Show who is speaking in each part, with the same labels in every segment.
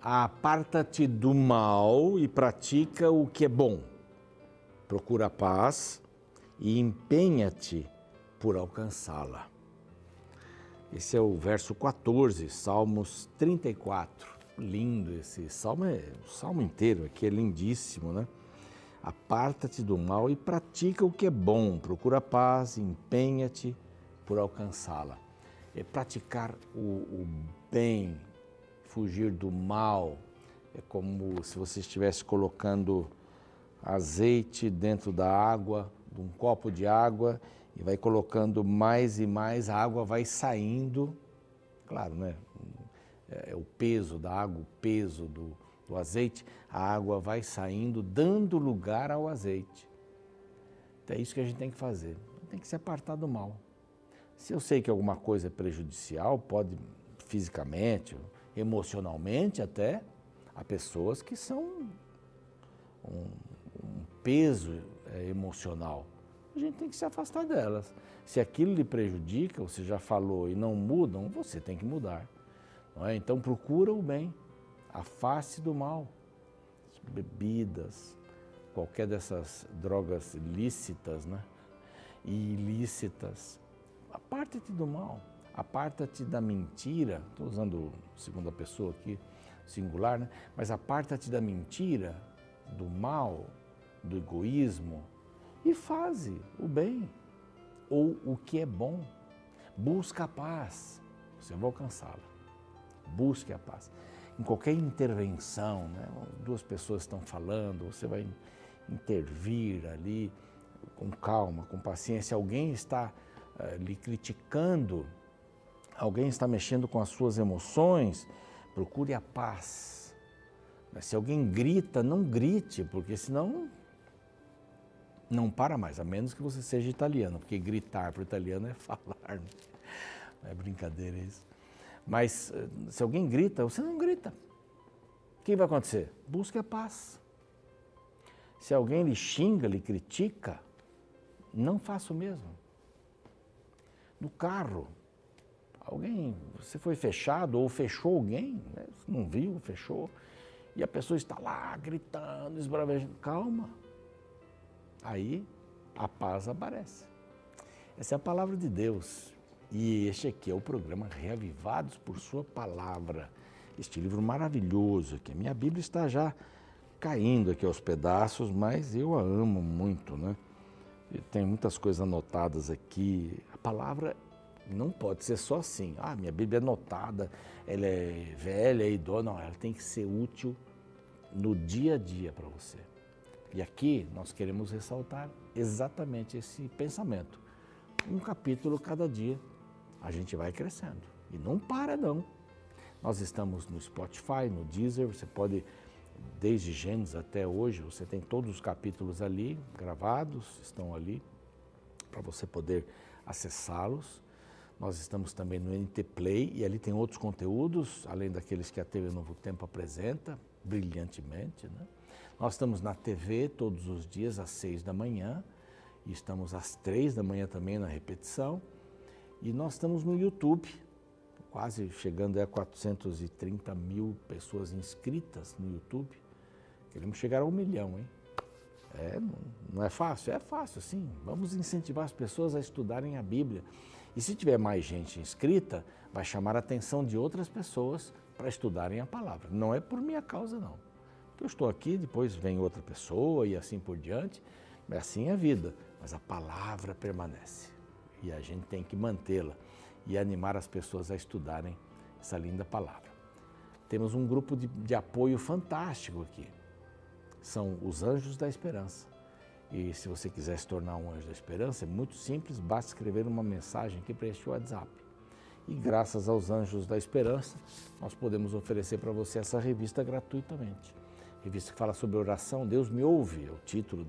Speaker 1: Aparta-te do mal e pratica o que é bom. Procura a paz e empenha-te por alcançá-la. Esse é o verso 14, Salmos 34. Lindo esse salmo, o salmo inteiro aqui é lindíssimo, né? Aparta-te do mal e pratica o que é bom. Procura a paz e empenha-te por alcançá-la. É praticar o bem, fugir do mal. É como se você estivesse colocando azeite dentro da água, de um copo de água, e vai colocando mais e mais, a água vai saindo. Claro, né? É o peso da água, o peso do azeite, a água vai saindo, dando lugar ao azeite. Então é isso que a gente tem que fazer. Tem que se apartar do mal. Se eu sei que alguma coisa é prejudicial, pode fisicamente, emocionalmente até, há pessoas que são um peso emocional. A gente tem que se afastar delas. Se aquilo lhe prejudica, você já falou, e não mudam, você tem que mudar. Não é? Então procura o bem, afaste do mal. Bebidas, qualquer dessas drogas lícitas, né? E ilícitas. Aparta-te do mal, aparta-te da mentira. Estou usando segunda pessoa aqui, singular, né? Mas aparta-te da mentira, do mal, do egoísmo e faze o bem ou o que é bom. Busca a paz, você vai alcançá-la. Busque a paz. Em qualquer intervenção, né? Duas pessoas estão falando, você vai intervir ali com calma, com paciência. Alguém está lhe criticando, alguém está mexendo com as suas emoções, procure a paz. Mas se alguém grita, não grite, porque senão não para mais, a menos que você seja italiano, porque gritar para o italiano é falar, não é brincadeira isso. Mas se alguém grita, você não grita. O que vai acontecer? Busque a paz. Se alguém lhe xinga, lhe critica, não faça o mesmo. No carro, você foi fechado ou fechou alguém, né? Você não viu, fechou, e a pessoa está lá gritando, esbravejando. Calma. Aí a paz aparece. Essa é a palavra de Deus. E este aqui é o programa Reavivados por Sua Palavra. Este livro maravilhoso aqui. Minha Bíblia está já caindo aqui aos pedaços, mas eu a amo muito, né? E tem muitas coisas anotadas aqui. A palavra não pode ser só assim. Minha Bíblia é anotada, ela é velha, é idosa. Não, ela tem que ser útil no dia a dia para você. E aqui nós queremos ressaltar exatamente esse pensamento. Um capítulo cada dia, a gente vai crescendo. E não para, não. Nós estamos no Spotify, no Deezer, você pode, desde Gênesis até hoje, você tem todos os capítulos ali, gravados, estão ali, para você poder acessá-los. Nós estamos também no NT Play e ali tem outros conteúdos, além daqueles que a TV Novo Tempo apresenta, brilhantemente, né? Nós estamos na TV todos os dias às 6 da manhã e estamos às 3 da manhã também na repetição. E nós estamos no YouTube, quase chegando a 430 mil pessoas inscritas no YouTube. Queremos chegar a 1 milhão, hein? Não é fácil? É fácil, sim. Vamos incentivar as pessoas a estudarem a Bíblia. E se tiver mais gente inscrita, vai chamar a atenção de outras pessoas para estudarem a palavra. Não é por minha causa, não. Eu estou aqui, depois vem outra pessoa e assim por diante. Assim é a vida, mas a palavra permanece. E a gente tem que mantê-la e animar as pessoas a estudarem essa linda palavra. Temos um grupo de apoio fantástico aqui. São os Anjos da Esperança. E se você quiser se tornar um Anjo da Esperança, é muito simples, basta escrever uma mensagem aqui para este WhatsApp. E graças aos Anjos da Esperança, nós podemos oferecer para você essa revista gratuitamente. Revista que fala sobre oração, Deus me ouve, é o título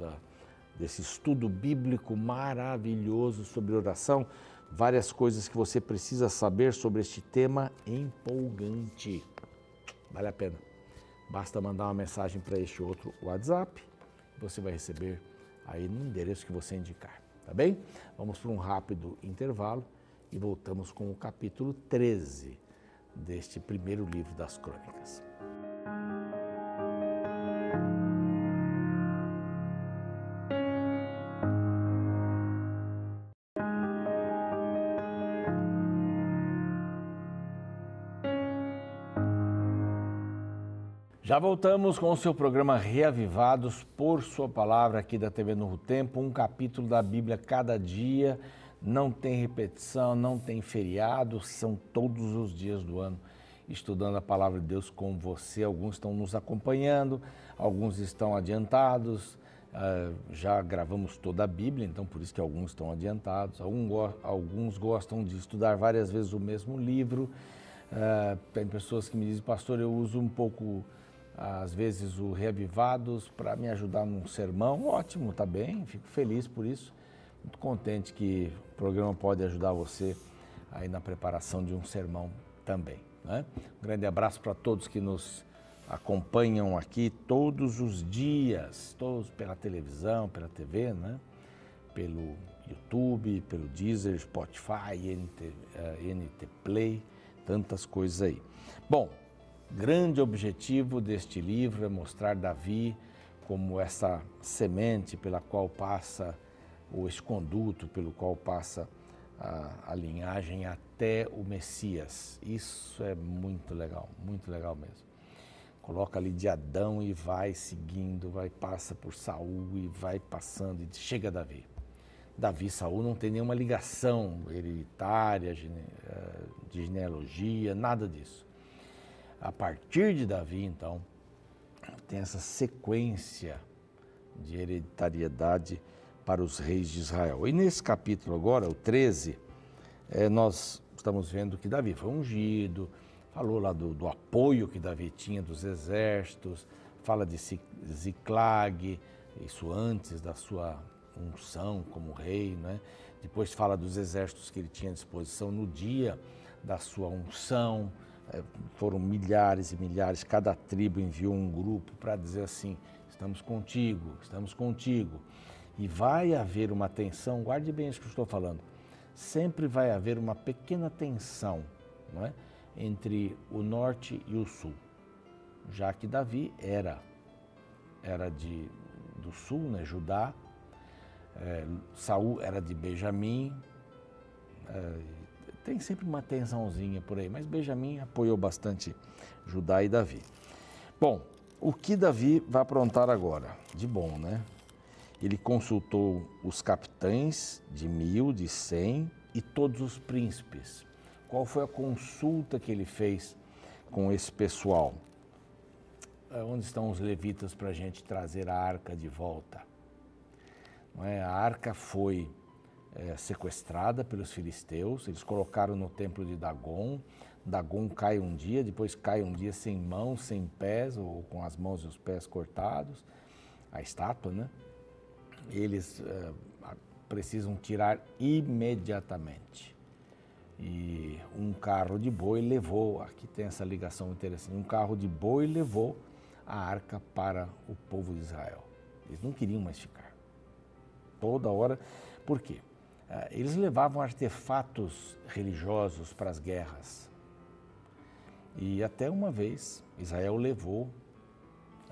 Speaker 1: desse estudo bíblico maravilhoso sobre oração. Várias coisas que você precisa saber sobre este tema empolgante. Vale a pena. Basta mandar uma mensagem para este outro WhatsApp, você vai receber aí no endereço que você indicar, tá bem? Vamos para um rápido intervalo e voltamos com o capítulo 13 deste primeiro livro das Crônicas. Já voltamos com o seu programa Reavivados por Sua Palavra aqui da TV Novo Tempo, um capítulo da Bíblia cada dia, não tem repetição, não tem feriado, são todos os dias do ano estudando a Palavra de Deus com você. Alguns estão nos acompanhando, alguns estão adiantados, já gravamos toda a Bíblia, então por isso que alguns estão adiantados, alguns gostam de estudar várias vezes o mesmo livro. Tem pessoas que me dizem, pastor, eu uso um pouco, às vezes, o Reavivados para me ajudar num sermão. Ótimo, tá bem, fico feliz por isso. Muito contente que o programa pode ajudar você aí na preparação de um sermão também, né? Um grande abraço para todos que nos acompanham aqui todos os dias, todos pela televisão, pela TV, né? Pelo YouTube, pelo Deezer, Spotify, NT Play, tantas coisas aí. Bom, grande objetivo deste livro é mostrar Davi como essa semente pela qual passa, ou esse conduto pelo qual passa a linhagem até o Messias. Isso é muito legal mesmo. Coloca ali de Adão e vai seguindo, passa por Saul e vai passando e chega a Davi. Davi e Saul não tem nenhuma ligação hereditária, de genealogia, nada disso. A partir de Davi, então, tem essa sequência de hereditariedade para os reis de Israel. E nesse capítulo agora, o 13, nós estamos vendo que Davi foi ungido, falou lá do apoio que Davi tinha dos exércitos, fala de Ziclag, isso antes da sua unção como rei, né? Depois fala dos exércitos que ele tinha à disposição no dia da sua unção. Foram milhares e milhares, cada tribo enviou um grupo para dizer assim, estamos contigo. E vai haver uma tensão, guarde bem isso que eu estou falando, sempre vai haver uma pequena tensão, não é? Entre o norte e o sul, já que Davi era do sul, né, Judá, Saul era de Benjamim, tem sempre uma tensãozinha por aí, mas Benjamim apoiou bastante Judá e Davi. Bom, o que Davi vai aprontar agora? De bom, né? Ele consultou os capitães de 1000, de 100 e todos os príncipes. Qual foi a consulta que ele fez com esse pessoal? Onde estão os levitas para a gente trazer a arca de volta? Não é? A arca foi sequestrada pelos filisteus, eles colocaram no templo de Dagon. Dagon cai um dia, depois cai um dia sem mãos, sem pés, ou com as mãos e os pés cortados, a estátua, né? Eles precisam tirar imediatamente. E um carro de boi levou, aqui tem essa ligação interessante, um carro de boi levou a arca para o povo de Israel. Eles não queriam mais ficar. Toda hora, por quê? Eles levavam artefatos religiosos para as guerras. E até uma vez Israel levou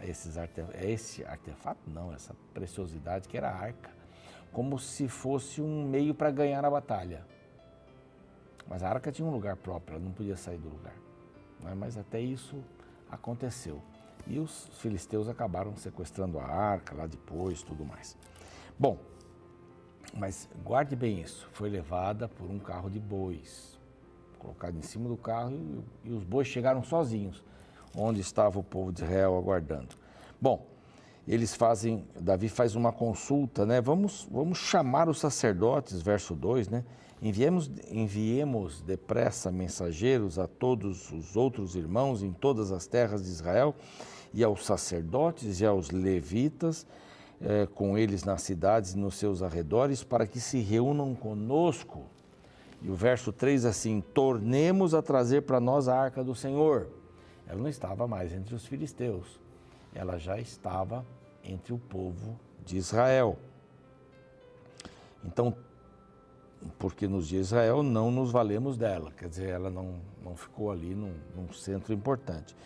Speaker 1: esse artefato, não, essa preciosidade que era a arca, como se fosse um meio para ganhar a batalha. Mas a arca tinha um lugar próprio, ela não podia sair do lugar. Mas até isso aconteceu. E os filisteus acabaram sequestrando a arca lá depois, tudo mais. Bom, mas guarde bem isso, foi levada por um carro de bois, colocado em cima do carro e os bois chegaram sozinhos, onde estava o povo de Israel aguardando. Bom, Davi faz uma consulta, né? Vamos chamar os sacerdotes, verso 2, né? Enviemos depressa mensageiros a todos os outros irmãos em todas as terras de Israel e aos sacerdotes e aos levitas, com eles nas cidades e nos seus arredores, para que se reúnam conosco. E o verso 3 assim, tornemos a trazer para nós a arca do Senhor. Ela não estava mais entre os filisteus, ela já estava entre o povo de Israel. Então, porque nos dias de Israel não nos valemos dela, quer dizer, ela não ficou ali num centro importante.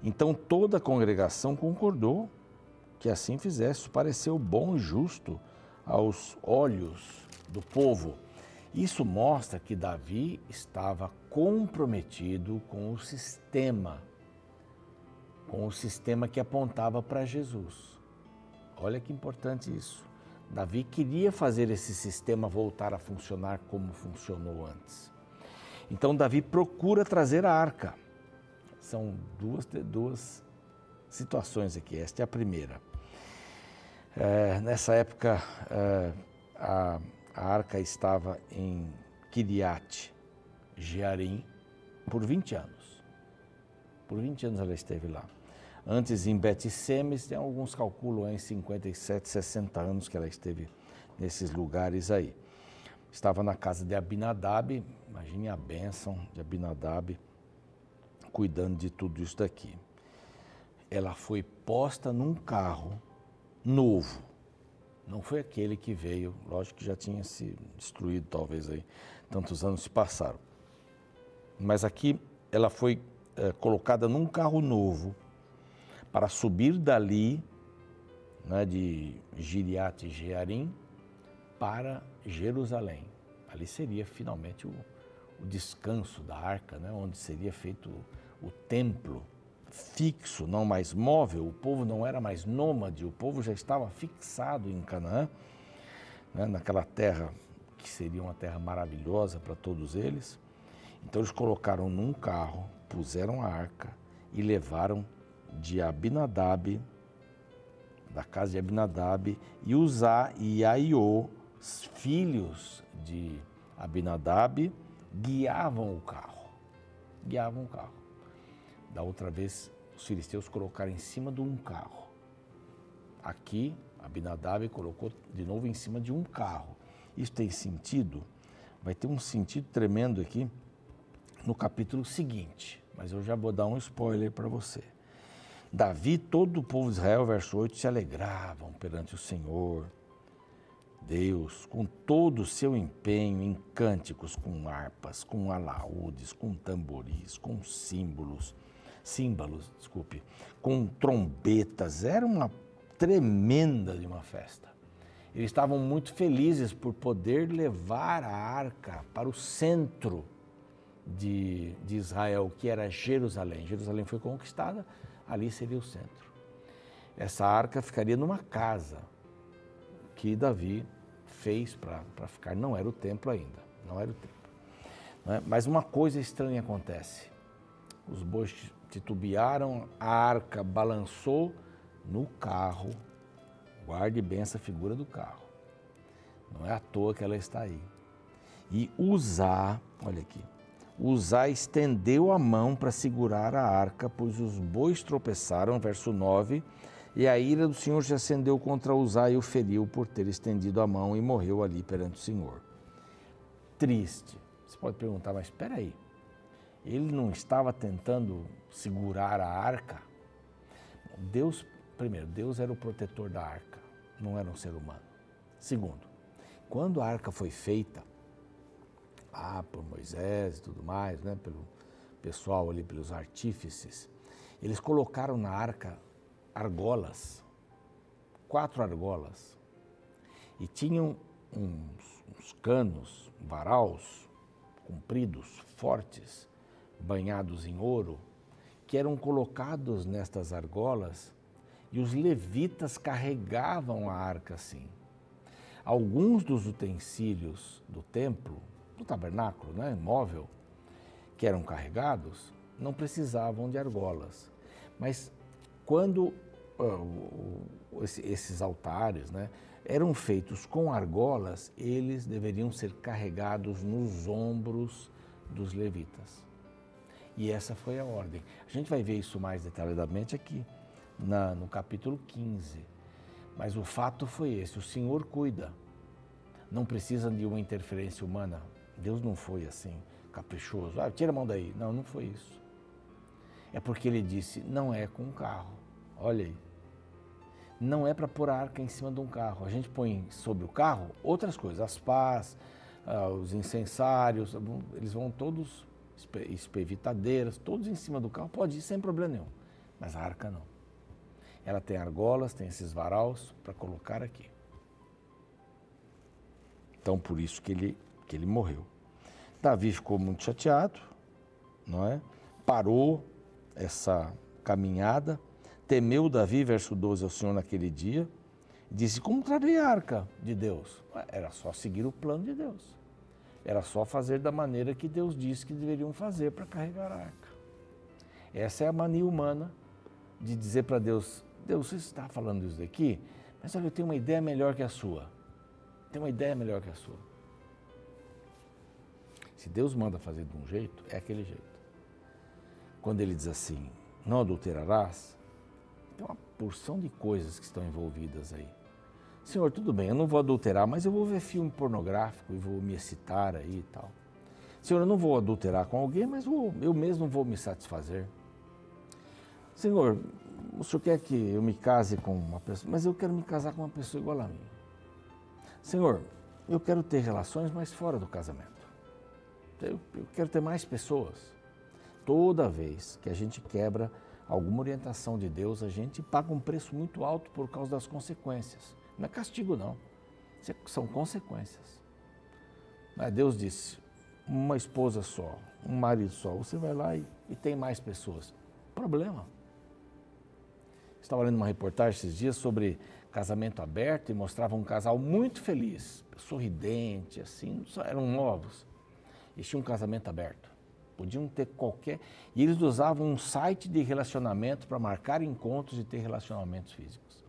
Speaker 1: Então toda a congregação concordou que assim fizesse, isso pareceu bom e justo aos olhos do povo. Isso mostra que Davi estava comprometido com o sistema com o sistema que apontava para Jesus. Olha que importante isso. Davi queria fazer esse sistema voltar a funcionar como funcionou antes. Então Davi procura trazer a arca. São duas situações aqui. Esta é a primeira. Nessa época, a arca estava em Kiriat Jearim por 20 anos. Por 20 anos ela esteve lá. Antes em Bet-Semes, tem alguns calculam em 57, 60 anos que ela esteve nesses lugares aí. Estava na casa de Abinadab, imagine a bênção de Abinadab, cuidando de tudo isso daqui. Ela foi posta num carro novo, não foi aquele que veio, lógico que já tinha se destruído talvez aí, tantos anos se passaram. Mas aqui ela foi colocada num carro novo, para subir dali, né, de Kiriat Jearim, para Jerusalém. Ali seria finalmente o descanso da arca, né, onde seria feito o templo fixo, não mais móvel. O povo não era mais nômade, o povo já estava fixado em Canaã, né, naquela terra que seria uma terra maravilhosa para todos eles. Então eles colocaram num carro, puseram a arca e levaram de Abinadab, da casa de Abinadab, e Uzá e Aiô, filhos de Abinadab, guiavam o carro. Da outra vez, os filisteus colocaram em cima de um carro. Aqui, Abinadab colocou de novo em cima de um carro. Isso tem sentido? Vai ter um sentido tremendo aqui no capítulo seguinte, mas eu já vou dar um spoiler para você. Davi, todo o povo de Israel, verso 8, se alegravam perante o Senhor, Deus, com todo o seu empenho em cânticos, com harpas, com alaúdes, com tamboris, com símbolos, com trombetas. Era uma tremenda de uma festa. Eles estavam muito felizes por poder levar a arca para o centro de Israel, que era Jerusalém. Jerusalém foi conquistada, ali seria o centro. Essa arca ficaria numa casa que Davi fez para ficar. Não era o templo ainda, não era o templo. Né? Mas uma coisa estranha acontece. Os bois titubearam, a arca balançou no carro. Guarde bem essa figura do carro. Não é à toa que ela está aí. E Uzá, olha aqui, Uzá estendeu a mão para segurar a arca, pois os bois tropeçaram, verso 9, e a ira do Senhor se acendeu contra Uzá e o feriu por ter estendido a mão e morreu ali perante o Senhor. Triste. Você pode perguntar, mas espera aí, ele não estava tentando segurar a arca? Deus, primeiro, Deus era o protetor da arca, não era um ser humano. Segundo, quando a arca foi feita, por Moisés e tudo mais, né, pelo pessoal ali, pelos artífices, eles colocaram na arca argolas, 4 argolas, e tinham uns canos, varaus, compridos, fortes, banhados em ouro, que eram colocados nestas argolas, e os levitas carregavam a arca assim. Alguns dos utensílios do templo, do tabernáculo, né, móvel, que eram carregados, não precisavam de argolas. Mas quando esses altares, né, eram feitos com argolas, eles deveriam ser carregados nos ombros dos levitas. E essa foi a ordem. A gente vai ver isso mais detalhadamente aqui, no capítulo 15. Mas o fato foi esse, o Senhor cuida. Não precisa de uma interferência humana. Deus não foi assim, caprichoso. Tira a mão daí. Não, não foi isso. É porque ele disse, não é com um carro. Olha aí. Não é para pôr a arca em cima de um carro. A gente põe sobre o carro outras coisas. As pás, os incensários, eles vão todos, espevitadeiras, todos em cima do carro. Pode ir sem problema nenhum. Mas a arca não. Ela tem argolas, tem esses varaus para colocar aqui. Então, por isso que ele morreu. Davi ficou muito chateado, não é? Parou essa caminhada, temeu Davi, verso 12, ao Senhor naquele dia, e disse: como trarei a arca de Deus? Era só seguir o plano de Deus. Era só fazer da maneira que Deus disse que deveriam fazer para carregar a arca. Essa é a mania humana de dizer para Deus: Deus, você está falando isso daqui, mas olha, eu tenho uma ideia melhor que a sua. Tenho uma ideia melhor que a sua. Se Deus manda fazer de um jeito, é aquele jeito. Quando ele diz assim, não adulterarás, tem uma porção de coisas que estão envolvidas aí. Senhor, tudo bem, eu não vou adulterar, mas eu vou ver filme pornográfico e vou me excitar aí e tal. Senhor, eu não vou adulterar com alguém, mas eu mesmo vou me satisfazer. Senhor, o Senhor quer que eu me case com uma pessoa, mas eu quero me casar com uma pessoa igual a mim. Senhor, eu quero ter relações, mas fora do casamento. Eu quero ter mais pessoas. Toda vez que a gente quebra alguma orientação de Deus, a gente paga um preço muito alto por causa das consequências. Não é castigo, não. São consequências. Mas Deus disse, uma esposa só, um marido só, você vai lá e tem mais pessoas. Problema. Estava lendo uma reportagem esses dias sobre casamento aberto e mostrava um casal muito feliz, sorridente, assim, eram novos. E tinha um casamento aberto. Podiam ter qualquer... E eles usavam um site de relacionamento para marcar encontros e ter relacionamentos físicos.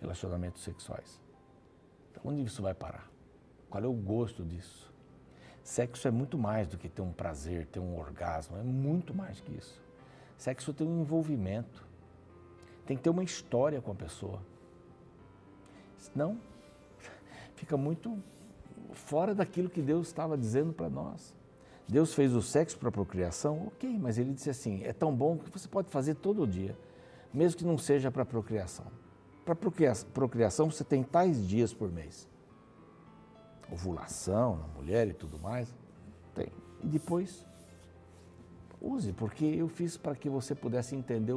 Speaker 1: Relacionamentos sexuais. Então, onde isso vai parar? Qual é o gosto disso? Sexo é muito mais do que ter um prazer, ter um orgasmo. É muito mais que isso. Sexo tem um envolvimento. Tem que ter uma história com a pessoa. Senão, fica muito fora daquilo que Deus estava dizendo para nós. Deus fez o sexo para a procriação, ok, mas ele disse assim, é tão bom que você pode fazer todo dia, mesmo que não seja para procriação. Para procriação você tem tais dias por mês. Ovulação na mulher e tudo mais, tem. E depois, use, porque eu fiz para que você pudesse entender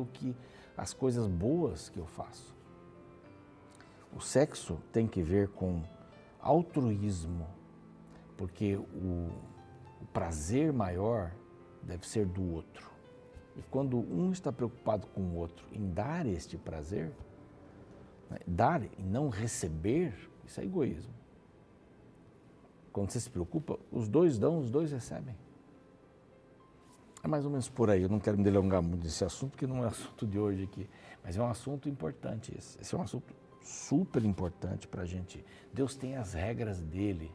Speaker 1: as coisas boas que eu faço. O sexo tem que ver com altruísmo, porque o prazer maior deve ser do outro. E quando um está preocupado com o outro em dar este prazer, dar e não receber, isso é egoísmo. Quando você se preocupa, os dois dão, os dois recebem. É mais ou menos por aí. Eu não quero me delongar muito nesse assunto, porque não é o assunto de hoje aqui. Mas é um assunto importante esse. Esse é um assunto super importante para a gente. Deus tem as regras dele.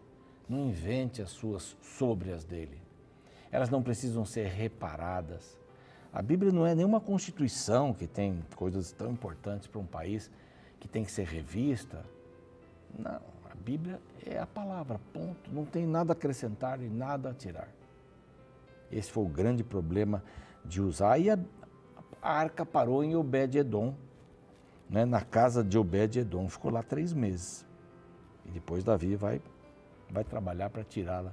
Speaker 1: Não invente as suas sobre as dele. Elas não precisam ser reparadas. A Bíblia não é nenhuma constituição que tem coisas tão importantes para um país que tem que ser revista. Não, a Bíblia é a palavra, ponto. Não tem nada a acrescentar e nada a tirar. Esse foi o grande problema de usar. E a arca parou em Obed-Edom, né, na casa de Obed-Edom. Ficou lá 3 meses. E depois Davi vai trabalhar para tirá-la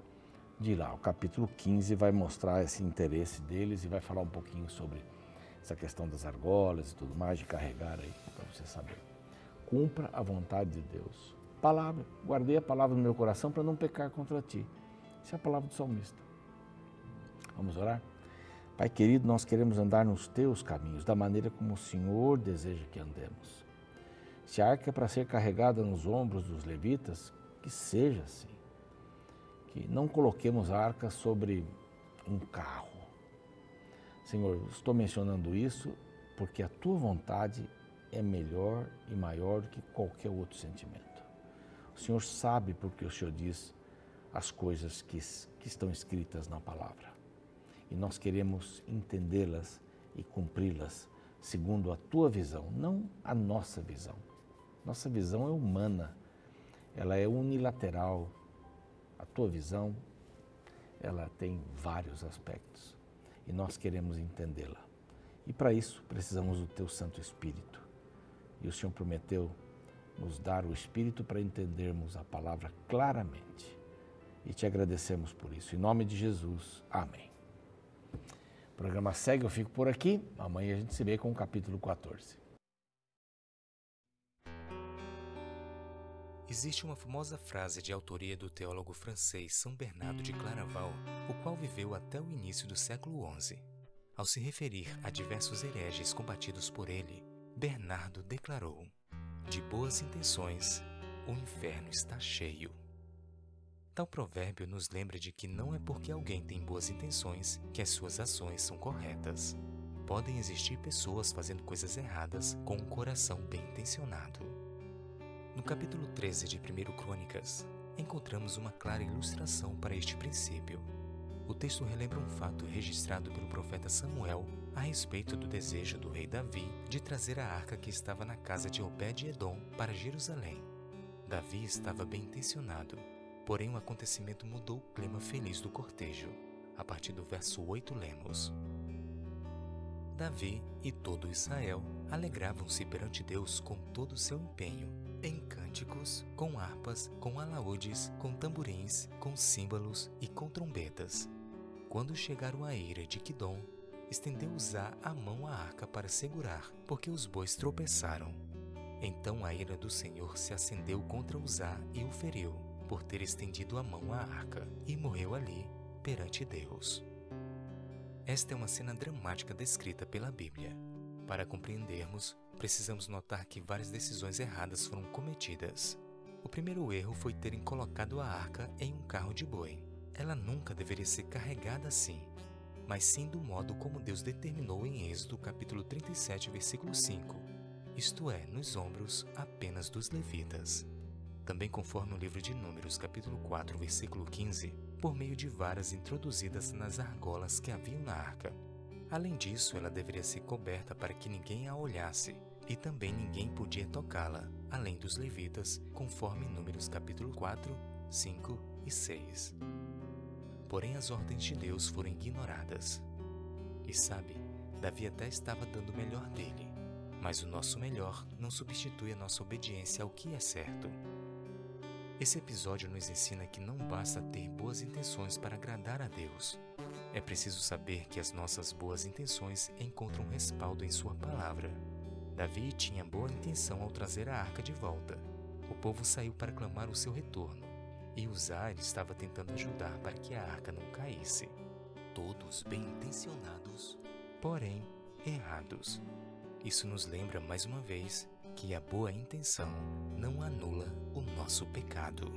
Speaker 1: de lá. O capítulo 15 vai mostrar esse interesse deles e vai falar um pouquinho sobre essa questão das argolas e tudo mais, de carregar aí, para você saber. Cumpra a vontade de Deus. Palavra, guardei a palavra no meu coração para não pecar contra ti. Essa é a palavra do salmista. Vamos orar? Pai querido, nós queremos andar nos teus caminhos, da maneira como o Senhor deseja que andemos. Se a arca é para ser carregada nos ombros dos levitas, que seja assim. Que não coloquemos a arca sobre um carro. Senhor, estou mencionando isso porque a tua vontade é melhor e maior do que qualquer outro sentimento. O Senhor sabe porque o Senhor diz as coisas que estão escritas na palavra. E nós queremos entendê-las e cumpri-las segundo a tua visão, não a nossa visão. Nossa visão é humana, ela é unilateral. A tua visão, ela tem vários aspectos e nós queremos entendê-la. E para isso precisamos do teu Santo Espírito. E o Senhor prometeu nos dar o Espírito para entendermos a palavra claramente. E te agradecemos por isso. Em nome de Jesus, amém. O programa segue, eu fico por aqui. Amanhã a gente se vê com o capítulo 14.
Speaker 2: Existe uma famosa frase de autoria do teólogo francês São Bernardo de Claraval, o qual viveu até o início do século XI. Ao se referir a diversos hereges combatidos por ele, Bernardo declarou: "De boas intenções, o inferno está cheio." Tal provérbio nos lembra de que não é porque alguém tem boas intenções que as suas ações são corretas. Podem existir pessoas fazendo coisas erradas com um coração bem intencionado. No capítulo 13 de 1 Crônicas, encontramos uma clara ilustração para este princípio. O texto relembra um fato registrado pelo profeta Samuel a respeito do desejo do rei Davi de trazer a arca que estava na casa de Obed-Edom para Jerusalém. Davi estava bem intencionado, porém um acontecimento mudou o clima feliz do cortejo. A partir do verso 8 lemos: Davi e todo Israel alegravam-se perante Deus com todo o seu empenho, em cânticos, com harpas, com alaúdes, com tamborins, com símbolos e com trombetas. Quando chegaram à eira de Quidom, estendeu Uzá a mão à arca para segurar, porque os bois tropeçaram. Então a ira do Senhor se acendeu contra Uzá e o feriu, por ter estendido a mão à arca, e morreu ali perante Deus. Esta é uma cena dramática descrita pela Bíblia. Para compreendermos, precisamos notar que várias decisões erradas foram cometidas. O primeiro erro foi terem colocado a arca em um carro de boi. Ela nunca deveria ser carregada assim, mas sim do modo como Deus determinou em Êxodo capítulo 37, versículo 5, isto é, nos ombros apenas dos levitas. Também conforme o livro de Números capítulo 4, versículo 15, por meio de varas introduzidas nas argolas que haviam na arca. Além disso, ela deveria ser coberta para que ninguém a olhasse, e também ninguém podia tocá-la, além dos levitas, conforme Números capítulo 4, 5 e 6. Porém, as ordens de Deus foram ignoradas. E sabe, Davi até estava dando o melhor dele, mas o nosso melhor não substitui a nossa obediência ao que é certo. Esse episódio nos ensina que não basta ter boas intenções para agradar a Deus. É preciso saber que as nossas boas intenções encontram respaldo em sua palavra. Davi tinha boa intenção ao trazer a arca de volta. O povo saiu para clamar o seu retorno, e Uzá estava tentando ajudar para que a arca não caísse. Todos bem intencionados, porém errados. Isso nos lembra mais uma vez que a boa intenção não anula o nosso pecado.